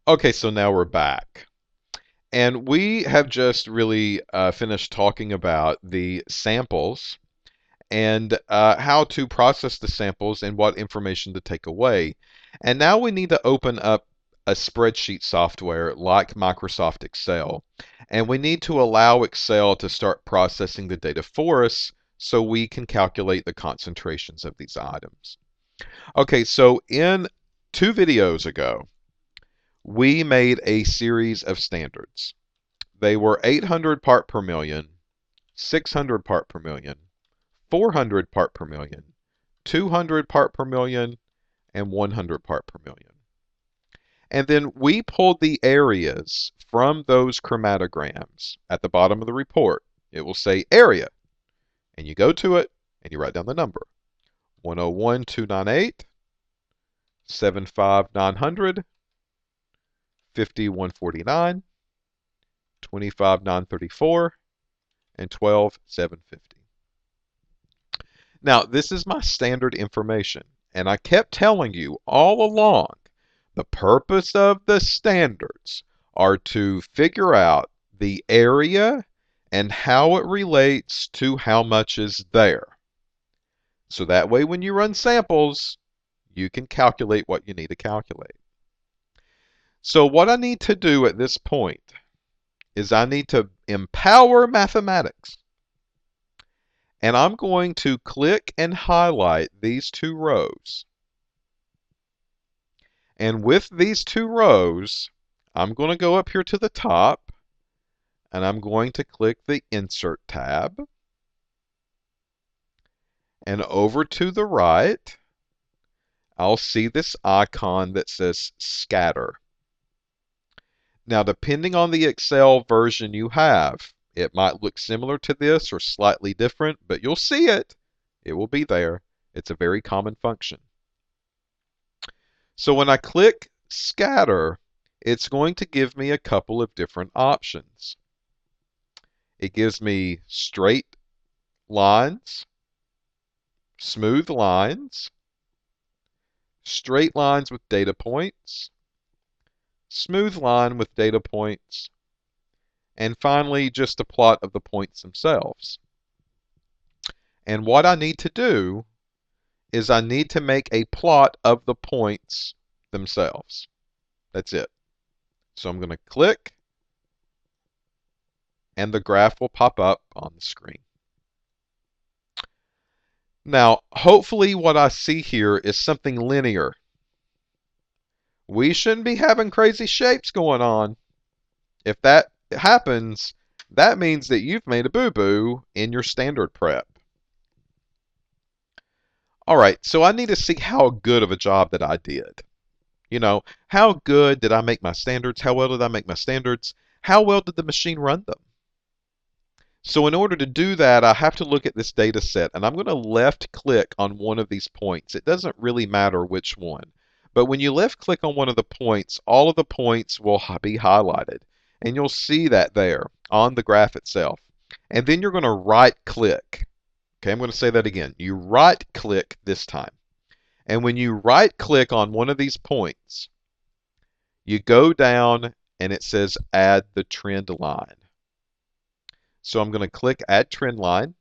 Okay, so now we're back. And we have just really finished talking about the samples and how to process the samples and what information to take away. And now we need to open up a spreadsheet software like Microsoft Excel. And we need to allow Excel to start processing the data for us so we can calculate the concentrations of these items. Okay, so in 2 videos ago, we made a series of standards. They were 800 part per million, 600 part per million, 400 part per million, 200 part per million, and 100 part per million. And then we pulled the areas from those chromatograms at the bottom of the report. It will say area, and you go to it and you write down the number 101,298, 75,900, 50,149, 25,934, and 12,750. Now, this is my standard information, and I kept telling you all along the purpose of the standards are to figure out the area and how it relates to how much is there. So that way, when you run samples, you can calculate what you need to calculate. So what I need to do at this point is I need to empower mathematics. And I'm going to click and highlight these 2 rows. And with these 2 rows, I'm going to go up here to the top, and I'm going to click the Insert tab. And over to the right, I'll see this icon that says Scatter. Now, depending on the Excel version you have, it might look similar to this or slightly different, but you'll see it. It will be there. It's a very common function. So when I click Scatter, it's going to give me a couple of different options. It gives me straight lines, smooth lines, straight lines with data points, smooth line with data points, and finally just a plot of the points themselves. And what I need to do is I need to make a plot of the points themselves. That's it. So I'm going to click, and the graph will pop up on the screen. Now, hopefully what I see here is something linear. We shouldn't be having crazy shapes going on. If that happens, that means that you've made a boo-boo in your standard prep. All right, so I need to see how good of a job that I did. You know, how good did I make my standards? How well did I make my standards? How well did the machine run them? So in order to do that, I have to look at this data set, and I'm going to left click on one of these points. It doesn't really matter which one. But when you left click on one of the points, all of the points will be highlighted. And you'll see that there on the graph itself. And then you're going to right click. Okay, I'm going to say that again. You right click this time. And when you right click on one of these points, you go down and it says add the trend line. So I'm going to click Add Trend Line.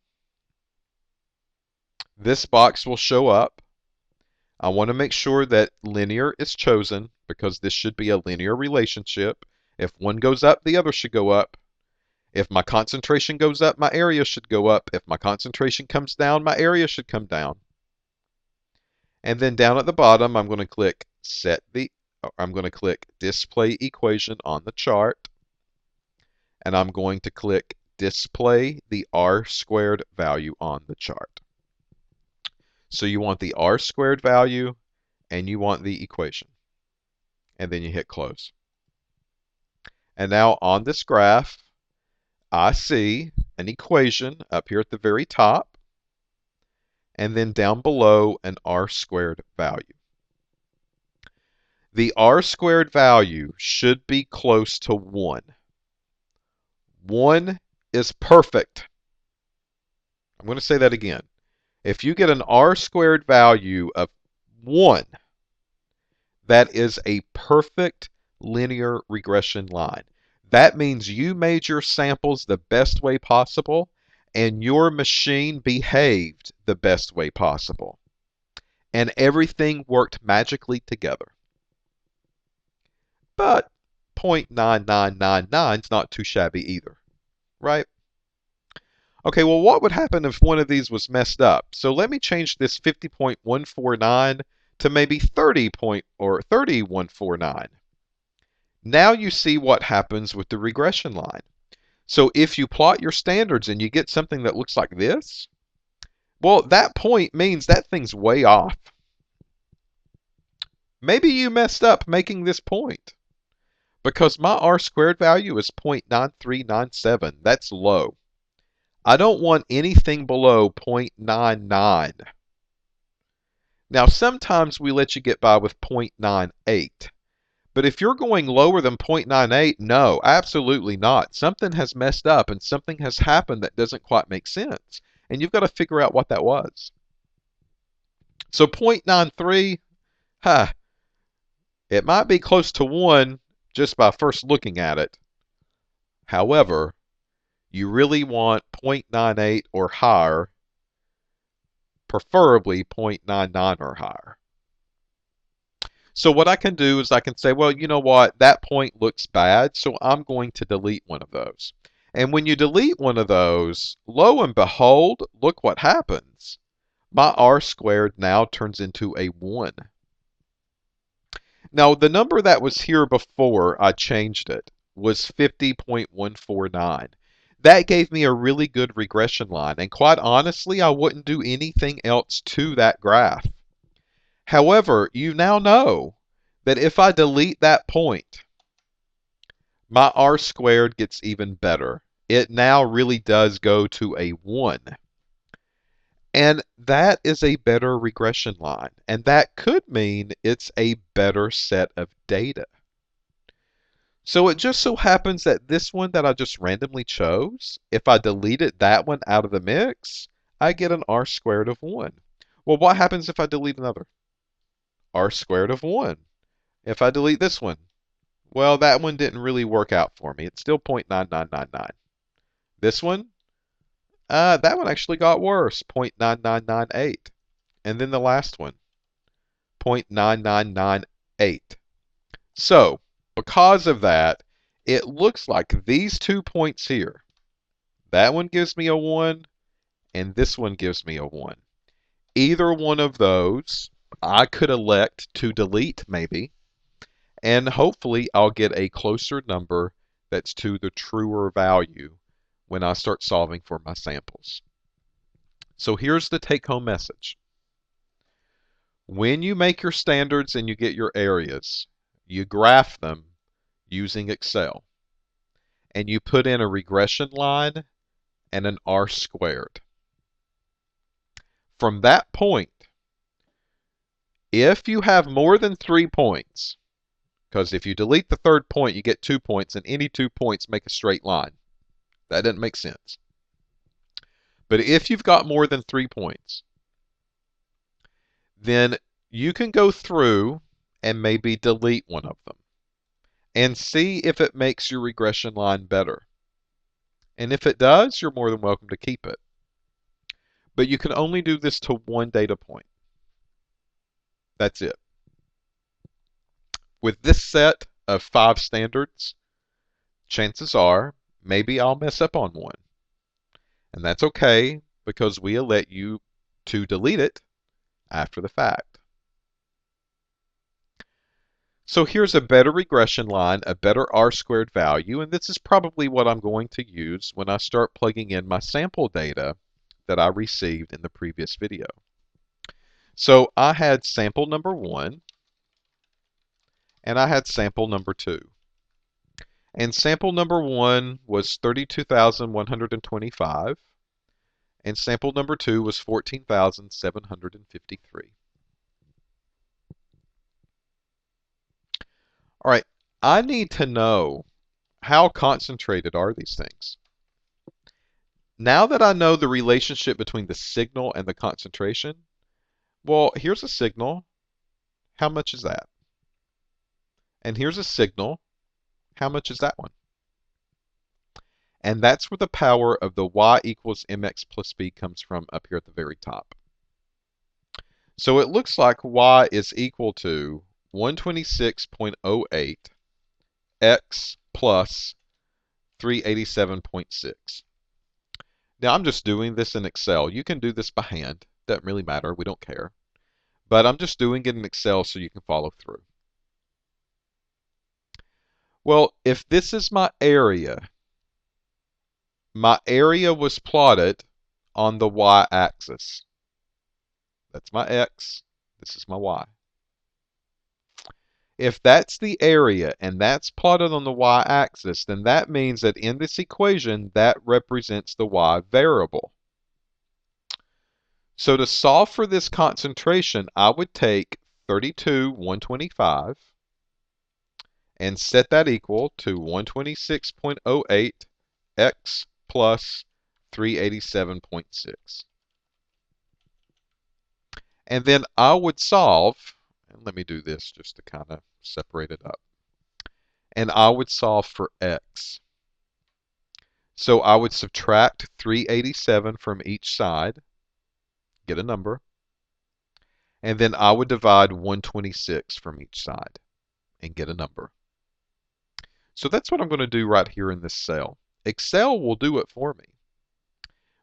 This box will show up. I want to make sure that linear is chosen because this should be a linear relationship. If one goes up, the other should go up. If my concentration goes up, my area should go up. If my concentration comes down, my area should come down. And then down at the bottom, I'm going to click Display Equation on the chart. And I'm going to click Display the R-squared value on the chart. So you want the R-squared value and you want the equation. And then you hit close. And now on this graph, I see an equation up here at the very top, and then down below an R-squared value. The R-squared value should be close to 1. 1 is perfect. I'm going to say that again. If you get an R-squared value of 1, that is a perfect linear regression line. That means you made your samples the best way possible and your machine behaved the best way possible. And everything worked magically together. But 0.9999 is not too shabby either, right? Okay, well, what would happen if one of these was messed up? So let me change this 50.149 to maybe 30.149. Now you see what happens with the regression line. So if you plot your standards and you get something that looks like this, well, that point means that thing's way off. Maybe you messed up making this point because my R-squared value is 0.9397. That's low. I don't want anything below 0.99. Now, sometimes we let you get by with 0.98. But if you're going lower than 0.98, no, absolutely not. Something has messed up and something has happened that doesn't quite make sense. And you've got to figure out what that was. So 0.93, it might be close to 1 just by first looking at it. However, you really want 0.98 or higher, preferably 0.99 or higher. So what I can do is I can say, well, you know what, that point looks bad, so I'm going to delete one of those. And when you delete one of those, lo and behold, look what happens. My R-squared now turns into a 1. Now, the number that was here before I changed it was 50.149. That gave me a really good regression line, and quite honestly, I wouldn't do anything else to that graph. However, you now know that if I delete that point, my R-squared gets even better. It now really does go to a 1. And that is a better regression line. And that could mean it's a better set of data. So it just so happens that this one that I just randomly chose, if I deleted that one out of the mix, I get an R-squared of 1. Well, what happens if I delete another? R-squared of 1. If I delete this one, well, that one didn't really work out for me. It's still 0.9999. This one, that one actually got worse, 0.9998. And then the last one, 0.9998. So, because of that, it looks like these 2 points here, that one gives me a 1, and this one gives me a 1. Either one of those, I could elect to delete maybe, and hopefully I'll get a closer number that's to the truer value when I start solving for my samples. So here's the take-home message. When you make your standards and you get your areas, you graph them using Excel, and you put in a regression line and an R-squared. From that point, if you have more than 3 points, because if you delete the third point, you get 2 points, and any 2 points make a straight line. That doesn't make sense. But if you've got more than 3 points, then you can go through and maybe delete one of them and see if it makes your regression line better. And if it does, you're more than welcome to keep it. But you can only do this to one data point. That's it. With this set of 5 standards, chances are maybe I'll mess up on one. And that's okay because we'll let you to delete it after the fact. So here's a better regression line, a better R-squared value, and this is probably what I'm going to use when I start plugging in my sample data that I received in the previous video. So I had sample number 1, and I had sample number 2. And sample number 1 was 32,125, and sample number 2 was 14,753. All right, I need to know how concentrated are these things. Now that I know the relationship between the signal and the concentration, well, here's a signal. How much is that? And here's a signal. How much is that one? And that's where the power of the y equals mx plus b comes from up here at the very top. So it looks like y is equal to 126.08 x plus 387.6. Now I'm just doing this in Excel. You can do this by hand. Doesn't really matter. We don't care. But I'm just doing it in Excel so you can follow through. Well, if this is my area was plotted on the y-axis. That's my x. This is my y. If that's the area and that's plotted on the y-axis, then that means that in this equation, that represents the y variable. So to solve for this concentration, I would take 32,125 and set that equal to 126.08 x plus 387.6. And then I would solve, and let me do this just to kind of separate it up. And I would solve for x. So I would subtract 387 from each side, get a number, and then I would divide 126 from each side and get a number. So that's what I'm going to do right here in this cell. Excel will do it for me.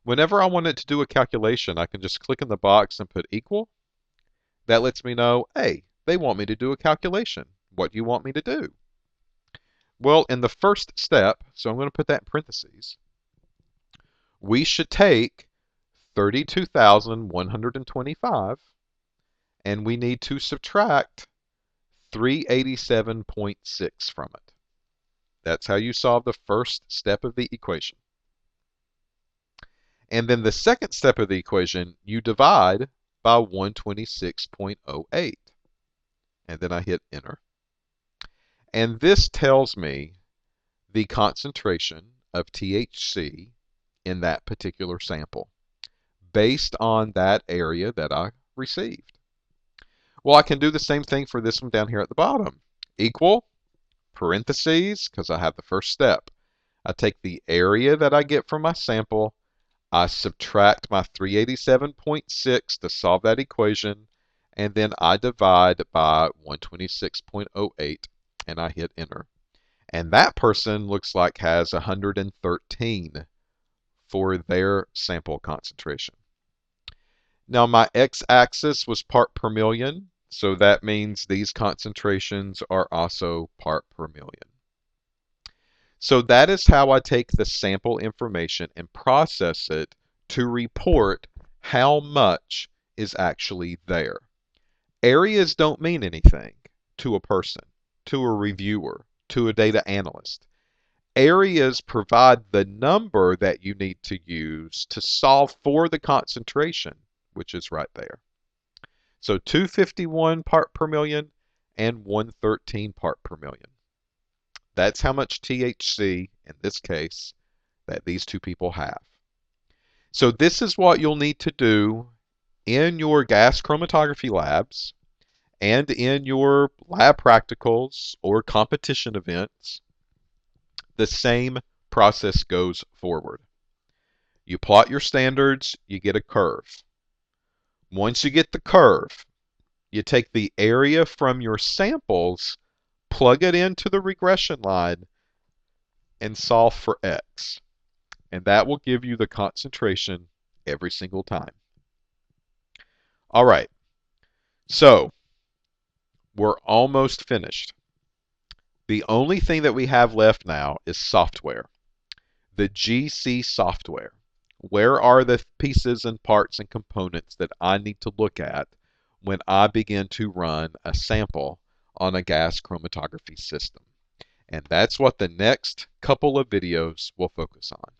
Whenever I want it to do a calculation, I can just click in the box and put equal. That lets me know, hey, they want me to do a calculation. What do you want me to do? Well, in the first step, so I'm going to put that in parentheses, we should take 32,125 and we need to subtract 387.6 from it. That's how you solve the first step of the equation. And then the second step of the equation, you divide by 126.08. And then I hit enter. And this tells me the concentration of THC in that particular sample based on that area that I received. Well, I can do the same thing for this one down here at the bottom. Equal, parentheses, because I have the first step. I take the area that I get from my sample, I subtract my 387.6 to solve that equation, and then I divide by 126.08 and I hit enter. And that person looks like has 113 for their sample concentration. Now my x-axis was part per million, so that means these concentrations are also part per million. So that is how I take the sample information and process it to report how much is actually there. Areas don't mean anything to a person, to a reviewer, to a data analyst. Areas provide the number that you need to use to solve for the concentration, which is right there. So 251 part per million and 113 part per million. That's how much THC, in this case, that these two people have. So this is what you'll need to do in your gas chromatography labs and in your lab practicals or competition events. The same process goes forward. You plot your standards, you get a curve. Once you get the curve, you take the area from your samples, plug it into the regression line, and solve for x. And that will give you the concentration every single time. All right, so we're almost finished. The only thing that we have left now is software. The GC software. Where are the pieces and parts and components that I need to look at when I begin to run a sample on a gas chromatography system? And that's what the next couple of videos will focus on.